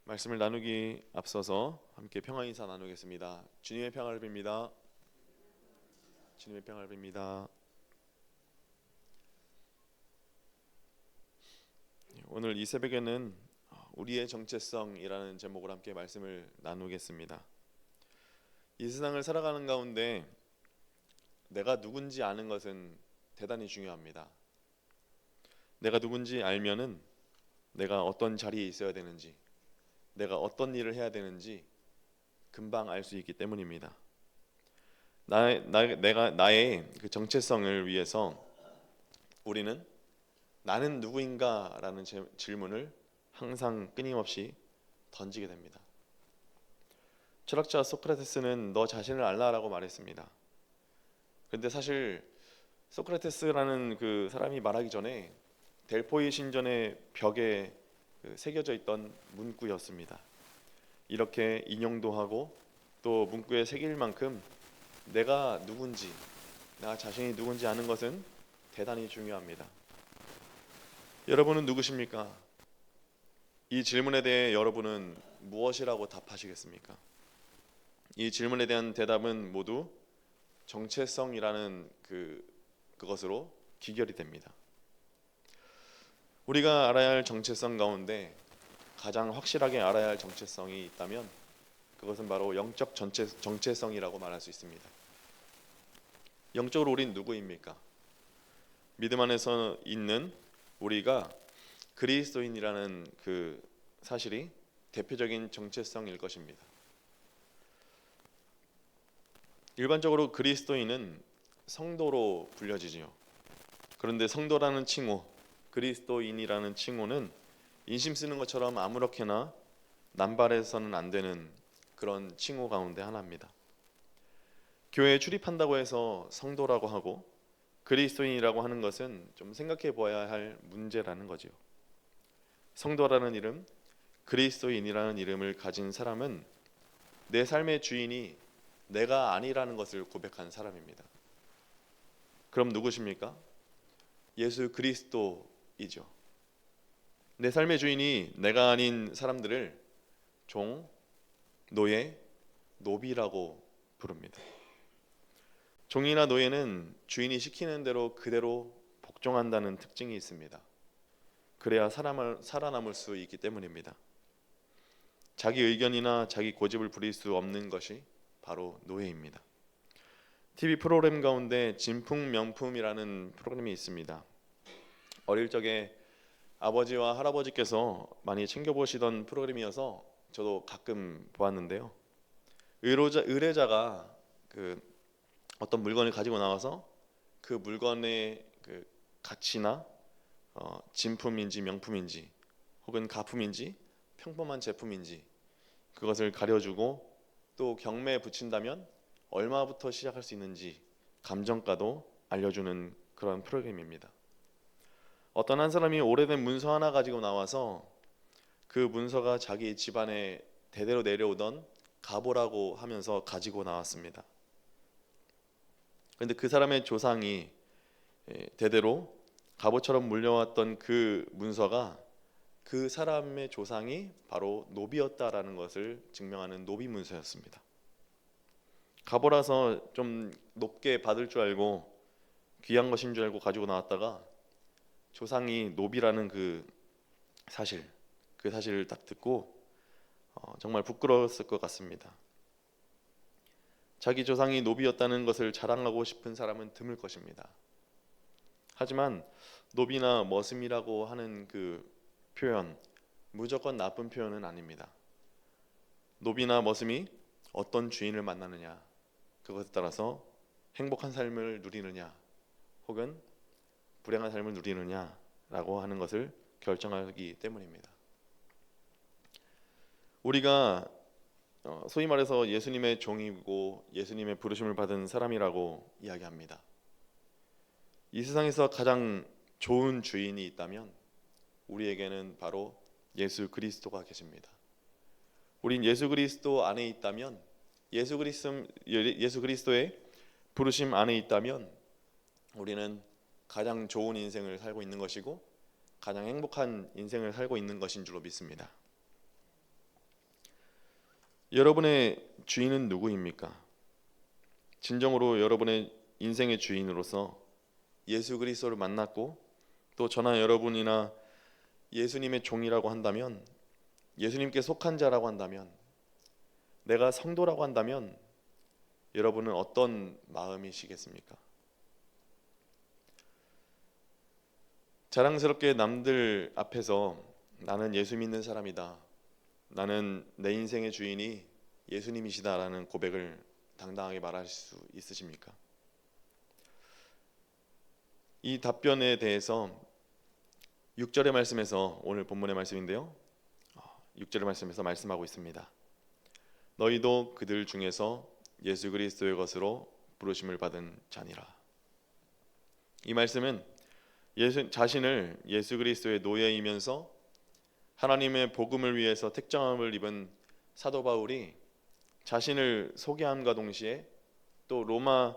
말씀을 나누기 앞서서 함께 평화 인사 나누겠습니다. 주님의 평화를 빕니다. 주님의 평화를 빕니다. 오늘 이 새벽에는 우리의 정체성이라는 제목으로 함께 말씀을 나누겠습니다. 이 세상을 살아가는 가운데 내가 누군지 아는 것은 대단히 중요합니다. 내가 누군지 알면은 내가 어떤 자리에 있어야 되는지, 내가 어떤 일을 해야 되는지 금방 알 수 있기 때문입니다. 내가 나의 그 정체성을 위해서 우리는 나는 누구인가라는 질문을 항상 끊임없이 던지게 됩니다. 철학자 소크라테스는 너 자신을 알라라고 말했습니다. 그런데 사실 소크라테스라는 그 사람이 말하기 전에 델포이 신전의 벽에 새겨져 있던 문구였습니다. 이렇게 인용도 하고 또 문구에 새길 만큼 내가 누군지, 나 자신이 누군지 아는 것은 대단히 중요합니다. 여러분은 누구십니까? 이 질문에 대해 여러분은 무엇이라고 답하시겠습니까? 이 질문에 대한 대답은 모두 정체성이라는 그것으로 귀결이 됩니다. 우리가 알아야 할 정체성 가운데 가장 확실하게 알아야 할 정체성이 있다면 그것은 바로 영적 정체성이라고 말할 수 있습니다. 영적으로 우린 누구입니까? 믿음 안에서 있는 우리가 그리스도인이라는 그 사실이 대표적인 정체성일 것입니다. 일반적으로 그리스도인은 성도로 불려지지요. 그런데 성도라는 칭호, 그리스도인이라는 칭호는 인심 쓰는 것처럼 아무렇게나 남발해서는 안 되는 그런 칭호 가운데 하나입니다. 교회에 출입한다고 해서 성도라고 하고 그리스도인이라고 하는 것은 좀 생각해 보아야 할 문제라는 거지요. 성도라는 이름, 그리스도인이라는 이름을 가진 사람은 내 삶의 주인이 내가 아니라는 것을 고백한 사람입니다. 그럼 누구십니까? 예수 그리스도이죠. 내 삶의 주인이 내가 아닌 사람들을 종, 노예, 노비라고 부릅니다. 종이나 노예는 주인이 시키는 대로 그대로 복종한다는 특징이 있습니다. 그래야 살아남을 수 있기 때문입니다. 자기 의견이나 자기 고집을 부릴 수 없는 것이 바로 노예입니다. TV 프로그램 가운데 진풍명품이라는 프로그램이 있습니다. 어릴 적에 아버지와 할아버지께서 많이 챙겨보시던 프로그램이어서 저도 가끔 보았는데요. 의뢰자가 어떤 물건을 가지고 나와서 그 물건의 그 가치나 진품인지 명품인지 혹은 가품인지 평범한 제품인지 그것을 가려주고 또 경매에 붙인다면 얼마부터 시작할 수 있는지 감정가도 알려주는 그런 프로그램입니다. 어떤 한 사람이 오래된 문서 하나 가지고 나와서 그 문서가 자기 집안에 대대로 내려오던 가보라고 하면서 가지고 나왔습니다. 그런데 그 사람의 조상이 대대로 갑오처럼 물려왔던 그 문서가 그 사람의 조상이 바로 노비였다라는 것을 증명하는 노비 문서였습니다. 갑오라서 좀 높게 받을 줄 알고 귀한 것인 줄 알고 가지고 나왔다가 조상이 노비라는 그 사실을 딱 듣고 정말 부끄러웠을 것 같습니다. 자기 조상이 노비였다는 것을 자랑하고 싶은 사람은 드물 것입니다. 하지만 노비나 머슴이라고 하는 그 표현, 무조건 나쁜 표현은 아닙니다. 노비나 머슴이 어떤 주인을 만나느냐, 그것에 따라서 행복한 삶을 누리느냐 혹은 불행한 삶을 누리느냐라고 하는 것을 결정하기 때문입니다. 우리가 소위 말해서 예수님의 종이고 예수님의 부르심을 받은 사람이라고 이야기합니다. 이 세상에서 가장 좋은 주인이 있다면 우리에게는 바로 예수 그리스도가 계십니다. 우린 예수 그리스도 안에 있다면 예수 그리스도의 부르심 안에 있다면 우리는 가장 좋은 인생을 살고 있는 것이고 가장 행복한 인생을 살고 있는 것인 줄로 믿습니다. 여러분의 주인은 누구입니까? 진정으로 여러분의 인생의 주인으로서 예수 그리스도를 만났고 또 저나 여러분이나 예수님의 종이라고 한다면, 예수님께 속한 자라고 한다면, 내가 성도라고 한다면 여러분은 어떤 마음이시겠습니까? 자랑스럽게 남들 앞에서 나는 예수 믿는 사람이다, 나는 내 인생의 주인이 예수님이시다라는 고백을 당당하게 말할 수 있으십니까? 이 답변에 대해서 6절의 말씀에서, 오늘 본문의 말씀인데요, 6절의 말씀에서 말씀하고 있습니다. 너희도 그들 중에서 예수 그리스도의 것으로 부르심을 받은 자니라. 이 말씀은 자신을 예수 그리스도의 노예이면서 하나님의 복음을 위해서 택정함을 입은 사도 바울이 자신을 소개함과 동시에 또 로마에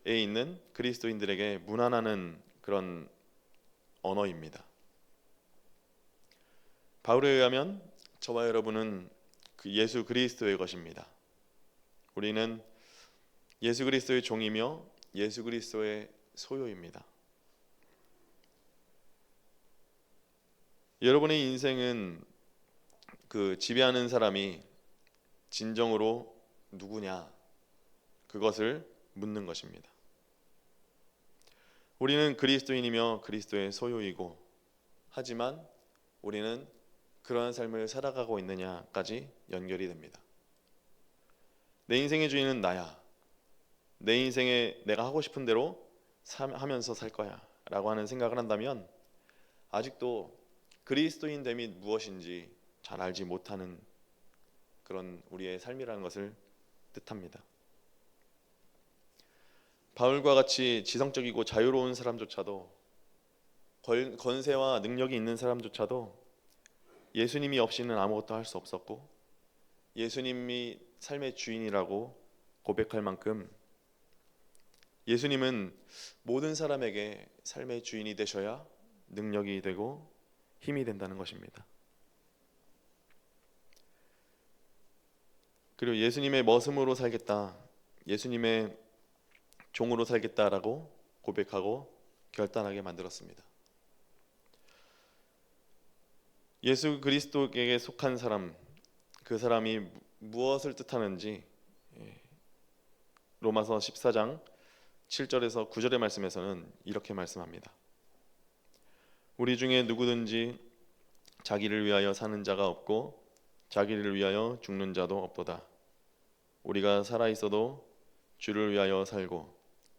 있는 그리스도인들에게 문안하는 그런 언어입니다. 바울에 의하면 저와 여러분은 그 예수 그리스도의 것입니다. 우리는 예수 그리스도의 종이며 예수 그리스도의 소유입니다. 여러분의 인생은 그 지배하는 사람이 진정으로 누구냐, 그것을 묻는 것입니다. 우리는 그리스도인이며 그리스도의 소유이고, 하지만 우리는 그러한 삶을 살아가고 있느냐까지 연결이 됩니다. 내 인생의 주인은 나야, 내 인생에 내가 하고 싶은 대로 하면서 살 거야 라고 하는 생각을 한다면 아직도 그리스도인됨이 무엇인지 잘 알지 못하는 그런 우리의 삶이라는 것을 뜻합니다. 바울과 같이 지성적이고 자유로운 사람조차도, 권세와 능력이 있는 사람조차도 예수님이 없이는 아무것도 할 수 없었고, 예수님이 삶의 주인이라고 고백할 만큼 예수님은 모든 사람에게 삶의 주인이 되셔야 능력이 되고 힘이 된다는 것입니다. 그리고 예수님의 머슴으로 살겠다, 예수님의 종으로 살겠다라고 고백하고 결단하게 만들었습니다. 예수 그리스도에게 속한 사람, 그 사람이 무엇을 뜻하는지 로마서 14장 7절에서 9절의 말씀에서는 이렇게 말씀합니다. 우리 중에 누구든지 자기를 위하여 사는 자가 없고 자기를 위하여 죽는 자도 없도다. 우리가 살아 있어도 주를 위하여 살고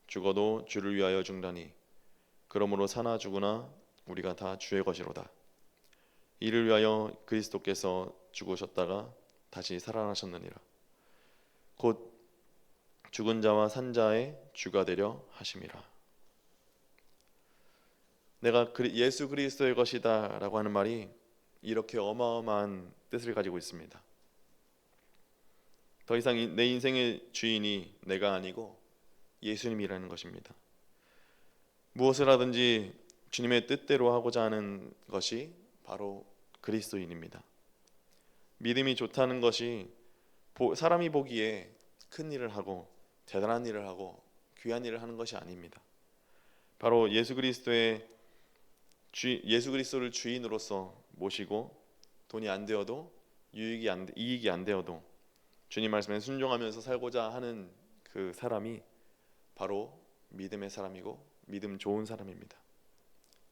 죽어도 주를 위하여 죽나니 그러므로 사나 죽으나 우리가 다 주의 것이로다. 이를 위하여 그리스도께서 죽으셨다가 다시 살아나셨느니라. 곧 죽은 자와 산 자의 주가 되려 하심이라. 내가 예수 그리스도의 것이다 라고 하는 말이 이렇게 어마어마한 뜻을 가지고 있습니다. 더 이상 내 인생의 주인이 내가 아니고 예수님이라는 것입니다. 무엇을 하든지 주님의 뜻대로 하고자 하는 것이 바로 그리스도인입니다. 믿음이 좋다는 것이 사람이 보기에 큰 일을 하고 대단한 일을 하고 귀한 일을 하는 것이 아닙니다. 바로 예수 그리스도를 주인으로서 모시고 돈이 안 되어도 이익이 안 되어도 주님 말씀에 순종하면서 살고자 하는 그 사람이 바로 믿음의 사람이고 믿음 좋은 사람입니다.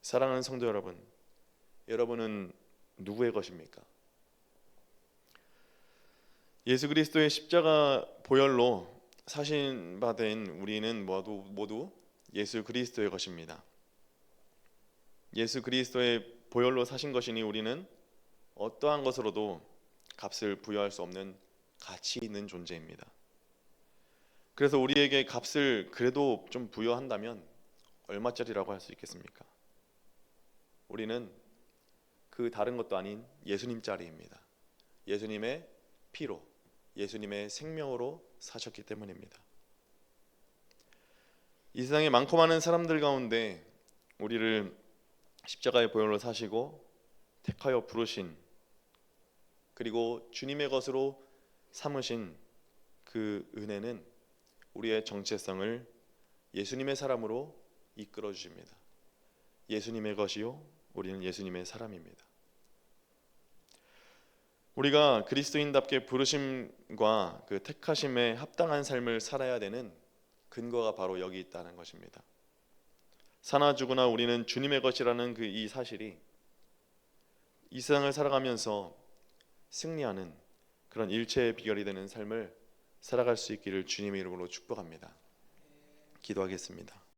사랑하는 성도 여러분, 여러분은 누구의 것입니까? 예수 그리스도의 십자가 보혈로 사신 바 된 우리는 모두 예수 그리스도의 것입니다. 예수 그리스도의 보혈로 사신 것이니 우리는 어떠한 것으로도 값을 부여할 수 없는 가치 있는 존재입니다. 그래서 우리에게 값을 그래도 좀 부여한다면 얼마짜리라고 할 수 있겠습니까? 우리는 그 다른 것도 아닌 예수님짜리입니다. 예수님의 피로, 예수님의 생명으로 사셨기 때문입니다. 이 세상에 많고 많은 사람들 가운데 우리를 십자가의 보혈로 사시고 택하여 부르신, 그리고 주님의 것으로 삼으신 그 은혜는 우리의 정체성을 예수님의 사람으로 이끌어 주십니다. 예수님의 것이요, 우리는 예수님의 사람입니다. 우리가 그리스도인답게 부르심과 그 택하심에 합당한 삶을 살아야 되는 근거가 바로 여기 있다는 것입니다. 사나 죽으나 우리는 주님의 것이라는 그 이 사실이 이 세상을 살아가면서 승리하는 그런 일체의 비결이 되는 삶을 살아갈 수 있기를 주님의 이름으로 축복합니다. 기도하겠습니다.